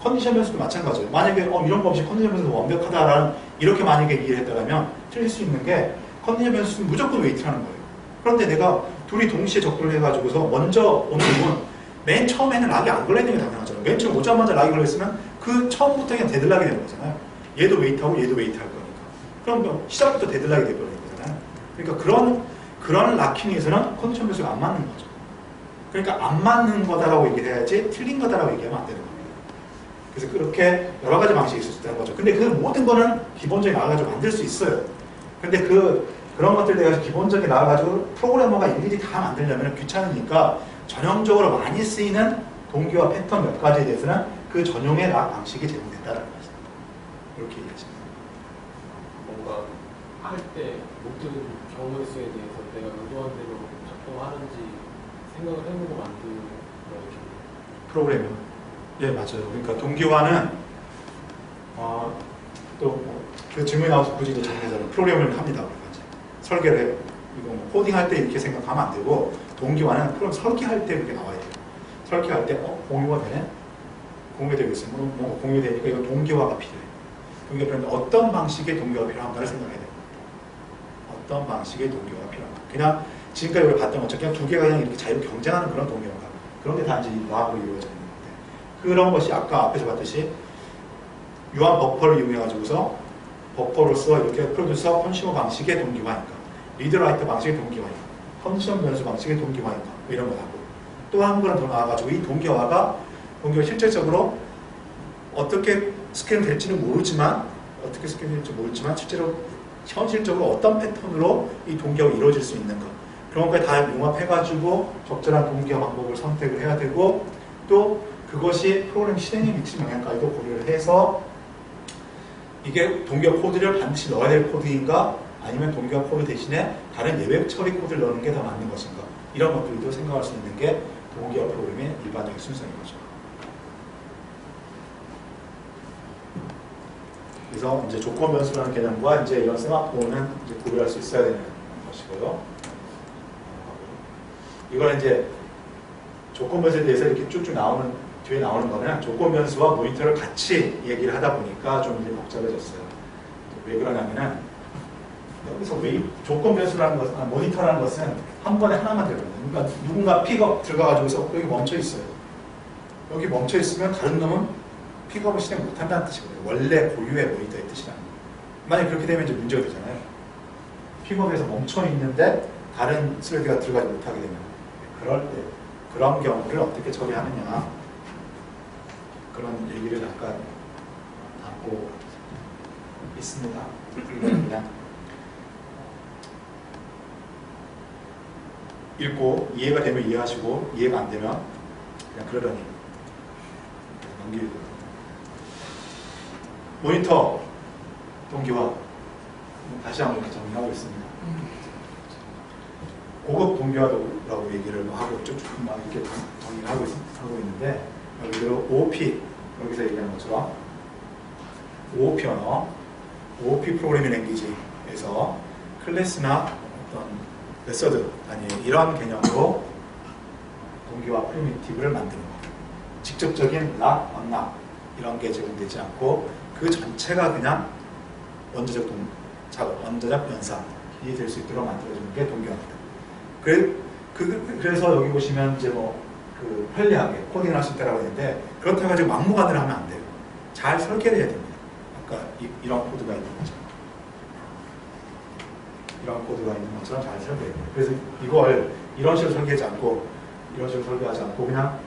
컨디션 변수도 마찬가지예요. 만약에 이런 거 없이 컨디션 변수가 완벽하다라는 이렇게 만약에 이해를 했다면 틀릴 수 있는 게 컨디션 변수는 무조건 웨이트하는 거예요. 그런데 내가 둘이 동시에 접근을 해가지고서 먼저 오는 건 맨 처음에는 락이 안 걸려 있는 게 당연하잖아요. 맨 처음 오자마자 락이 걸려있으면 그 처음부터 그냥 데드락이 되는 거잖아요. 얘도 웨이트하고 얘도 웨이트할 거니까. 그럼 시작부터 데드락이 되버리는 거잖아요. 그러니까 그런 락킹에서는 컨디션 변수가 안 맞는 거죠. 그러니까 안 맞는 거다라고 얘기해야지 틀린 거다라고 얘기하면 안 되는 겁니다. 그래서 그렇게 여러 가지 방식이 있을 수 있다는 거죠. 근데 그 모든 거는 기본적인 나와가지고 만들 수 있어요. 근데 그런 것들 내가 기본적인 나와가지고 프로그래머가 일일이 다 만들려면 귀찮으니까 전형적으로 많이 쓰이는 동기와 패턴 몇 가지에 대해서는 그 전용의 락 방식이 제공된다는 거죠. 이렇게 얘기하십니다. 뭔가 할 때 모든 경우의 수에 대해서 내가 의도한 대로 작동하는지 생각을 해보고 만드는 이렇게 프로그램이요. 예, 맞아요. 그러니까 동기화는 또 그 질문이 나와서 굳이 정리해서 프로그램을 합니다. 이제 설계를 해요. 이거 코딩할 때 이렇게 생각하면 안 되고 동기화는 프로그램 설계할 때 그렇게 나와야 돼요. 설계할 때 공유가 되네? 공유되고 있으면 뭔가 공유되니까 이거 동기화가 필요해. 동기화는 어떤 방식의 동기화가 필요한가를 생각해야 돼요. 어떤 방식의 동기화가 필요한가. 그냥 지금까지 우리가 봤던 것처럼 그냥 두 개가 그냥 이렇게 자유롭게 경쟁하는 그런 동기화가 그런 게 다 이제 락으로 이루어져 있는 건데 그런 것이 아까 앞에서 봤듯이 유한 버퍼를 이용해가지고서 버퍼로서 이렇게 프로듀서 컨슈머 방식의 동기화인가 리드라이터 방식의 동기화인가 컨디션 변수 방식의 동기화인가 뭐 이런 걸 하고 또 한 번은 더 나아가지고 이 동기화가 실질적으로 어떻게 스캔 될지는 모르지만 실제로 현실적으로 어떤 패턴으로 이 동기화가 이루어질 수 있는가 그런 걸 다 융합해가지고 적절한 동기화 방법을 선택을 해야 되고 또 그것이 프로그램 실행에 미치는 영향까지도 고려를 해서 이게 동기화 코드를 반드시 넣어야 될 코드인가 아니면 동기화 코드 대신에 다른 예외 처리 코드를 넣는 게 더 맞는 것인가, 이런 것들도 생각할 수 있는 게 동기화 프로그램의 일반적인 순서인 거죠. 그래서 이제 조건 변수라는 개념과 이제 이런 세마포는 이제 구별할 수 있어야 되는 것이고요. 이거는 이제 조건 변수에 대해서 이렇게 쭉쭉 나오는, 뒤에 나오는 거는 조건 변수와 모니터를 같이 얘기를 하다 보니까 좀 이제 복잡해졌어요. 왜 그러냐면은 여기서 조건 변수라는 것은, 모니터라는 것은 한 번에 하나만 들어가요. 그러니까 누군가 픽업 들어가가지고서 여기 멈춰 있어요. 여기 멈춰 있으면 다른 놈은 픽업을 실행 못한다는 뜻이거든요. 원래 고유의 모니터의 뜻이라는 거예요. 만약 그렇게 되면 이제 문제가 되잖아요. 픽업에서 멈춰 있는데 다른 스레드가 들어가지 못하게 되면, 그럴 때 그런 경우를 어떻게 처리하느냐, 그런 얘기를 잠깐 담고 있습니다. 그냥 읽고 이해가 되면 이해하시고, 이해가 안 되면 그냥 그러려니 넘기고. 모니터 동기화 다시 한번 이렇게 정리하고 있습니다. 고급 동기화라고 얘기를 하고 쭉쭉 막 이렇게 정리를 하고 있는데, 여기로 OOP, 여기서 얘기하는 것처럼 OOP 언어, OOP 프로그래밍 랭귀지에서 클래스나 어떤 메서드, 아니 이런 개념으로 동기화 프리미티브를 만드는 것. 직접적인 락, 언락 이런 게 제공되지 않고 그 전체가 그냥 원자적 작업, 원자적 연산이 될 수 있도록 만들어주는 게 동기화입니다. 그래서 여기 보시면 이제 그 편리하게 코딩을 할 수 있다고 했는데, 그렇다고 해서 막무가내로 하면 안 돼요. 잘 설계를 해야 됩니다. 아까 이런 코드가 있는 것처럼, 이런 코드가 있는 것처럼 잘 설계해야 돼요. 그래서 이걸 이런 식으로 설계하지 않고, 이런 식으로 설계하지 않고 그냥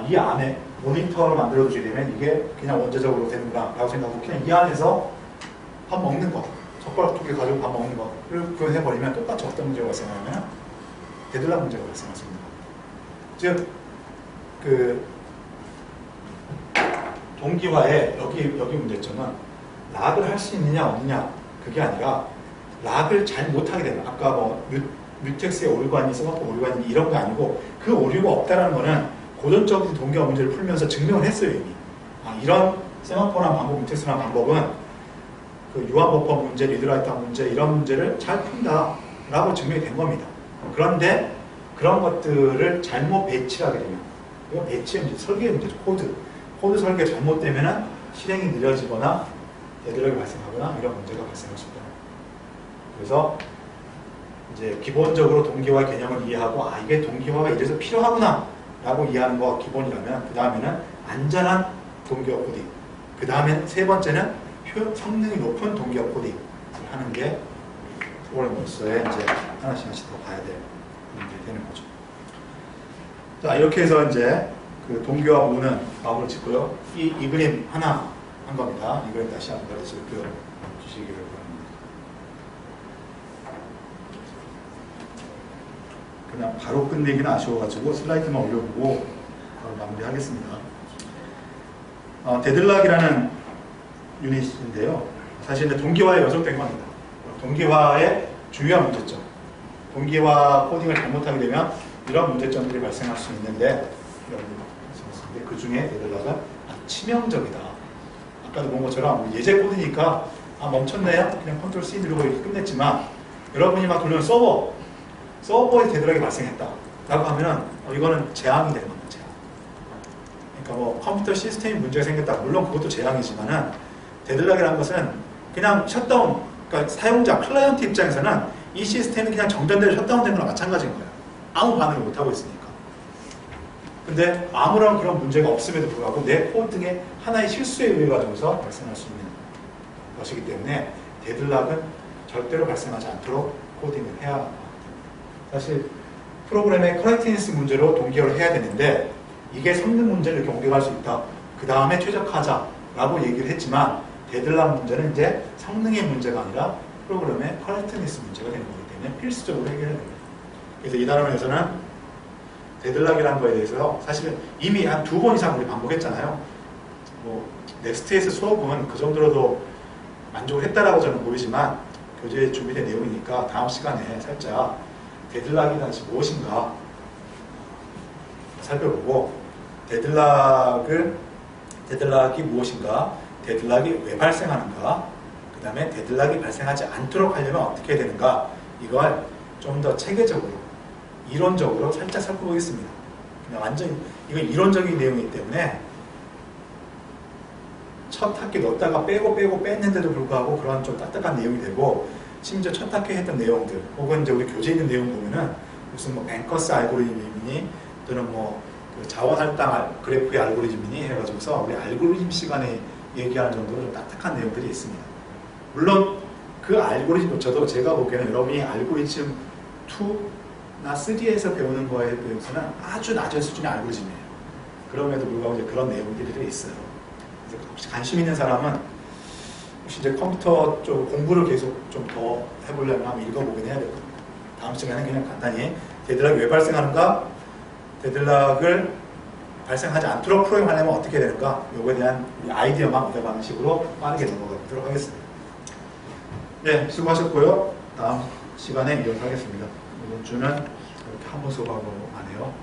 이 안에 모니터를 만들어주게 되면 이게 그냥 원자적으로 되는구나 라고 생각하고, 그냥 이 안에서 밥 먹는 거, 젓가락 2개 가지고 밥 먹는 거, 그걸 해버리면 똑같이 어떤 문제가 발생하냐면 데들락 문제가 발생할 수 있는 거예요. 즉, 그 동기화의 여기 문제점은 락을 할 수 있느냐 없느냐 그게 아니라, 락을 잘 못하게 되면, 아까 뮤텍스의 오류가 있니, 세마포 오류가 있니 이런 게 아니고, 그 오류가 없다는 거는 고전적인 동기화 문제를 풀면서 증명을 했어요 이미. 이런 세마포나 방법, 뮤텍스나 방법은 그 유한 버퍼 문제, 리드라이터 문제 이런 문제를 잘 푼다라고 증명이 된 겁니다. 그런데 그런 것들을 잘못 배치하게 되면, 이건 배치의 문제, 설계의 문제죠. 코드 설계 잘못되면 실행이 느려지거나 데드락이 발생하거나 이런 문제가 발생할 수 있다. 그래서 이제 기본적으로 동기화 개념을 이해하고, 이게 동기화가 이래서 필요하구나 라고 이해하는 거가 기본이라면, 그 다음에는 안전한 동기화 코딩, 그 다음에 세 번째는 성능이 높은 동기화 코딩을 하는 게 프로그래머로서의 이제 하나씩 더 봐야 될 문제가 되는 거죠. 자, 이렇게 해서 이제 그 동기화 부분은 마무리를 짓고요. 이 그림 하나 한 겁니다. 이 그림 다시 한번 살펴주시기를 바랍니다. 그냥 바로 끝내기는 아쉬워가지고 슬라이드만 올려보고 바로 마무리하겠습니다. 데들락이라는 유닛인데요. 사실 이제 동기화에 연속된 겁니다. 동기화의 주요한 문제점. 동기화 코딩을 잘못하게 되면 이런 문제점들이 발생할 수 있는데, 그 중에 데들락은 치명적이다. 아까도 본 것처럼 예제 코드니까 멈췄네요. 그냥 컨트롤 C 누르고 이렇게 끝냈지만, 여러분이 막 돌리는 서버에 데들락이 발생했다 라고 하면 이거는 재앙이 되는 겁니다. 재앙. 그러니까 컴퓨터 시스템이 문제가 생겼다, 물론 그것도 재앙이지만은, 데들락이라는 것은 그냥 셧다운, 그러니까 사용자, 클라이언트 입장에서는 이 시스템이 그냥 정전대로 셧다운된 거나 마찬가지인 거예요. 아무 반응을 못하고 있으니까. 근데 아무런 그런 문제가 없음에도 불구하고 내 코드의 하나의 실수에 의해 가지고서 발생할 수 있는 것이기 때문에 데들락은 절대로 발생하지 않도록 코딩을 해야 합니다. 사실 프로그램의 커렉트니스 문제로 동기화를 해야 되는데, 이게 성능 문제를 이렇게 옮겨갈 수 있다, 그 다음에 최적화하자라고 얘기를 했지만, 데들락 문제는 이제 성능의 문제가 아니라 프로그램의 커렉트니스 문제가 되는 거기 때문에 필수적으로 해결해야 됩니다. 그래서 이 단원에서는 데들락이라는 거에 대해서 사실은 이미 한 2번 이상 우리 반복했잖아요. 넥스트에서 수업은 그 정도로도 만족을 했다라고 저는 보이지만, 교재에 준비된 내용이니까 다음 시간에 살짝 데들락이라는 것이 무엇인가 살펴보고 데들락이 무엇인가, 데들락이 왜 발생하는가, 그 다음에 데들락이 발생하지 않도록 하려면 어떻게 해야 되는가, 이걸 좀 더 체계적으로 이론적으로 살짝 살펴보겠습니다. 그냥 완전 이건 이론적인 내용이기 때문에 첫 학기 넣었다가 빼고 뺐는데도 불구하고 그런 좀 딱딱한 내용이 되고, 심지어 첫 학기 했던 내용들 혹은 이제 우리 교재에 있는 내용 보면은 무슨 뭐 뱅커스 알고리즘이니 또는 그 자원할당 그래프의 알고리즘이니 해가지고서 우리 알고리즘 시간에 얘기하는 정도로 좀 딱딱한 내용들이 있습니다. 물론 그 알고리즘조차도 제가 보기에는 여러분이 알고리즘 2나 3에서 배우는 거에 비해서는 아주 낮은 수준의 알고리즘이에요. 그럼에도 불구하고 이제 그런 내용들이 있어요. 그래서 혹시 관심 있는 사람은 혹시 이제 컴퓨터 쪽 공부를 계속 좀 더 해보려면 한번 읽어보긴 해야 될 겁니다. 다음 시간에는 그냥 간단히 데들락이 왜 발생하는가, 데들락을 발생하지 않도록 프로그램하려면 어떻게 되는가, 요거에 대한 아이디어만 얻어가는 식으로 빠르게 넘어가 보도록 하겠습니다. 네, 수고하셨고요. 다음 시간에 이어서 하겠습니다. 이번 주는 이렇게 한 번 수업하고 안 해요.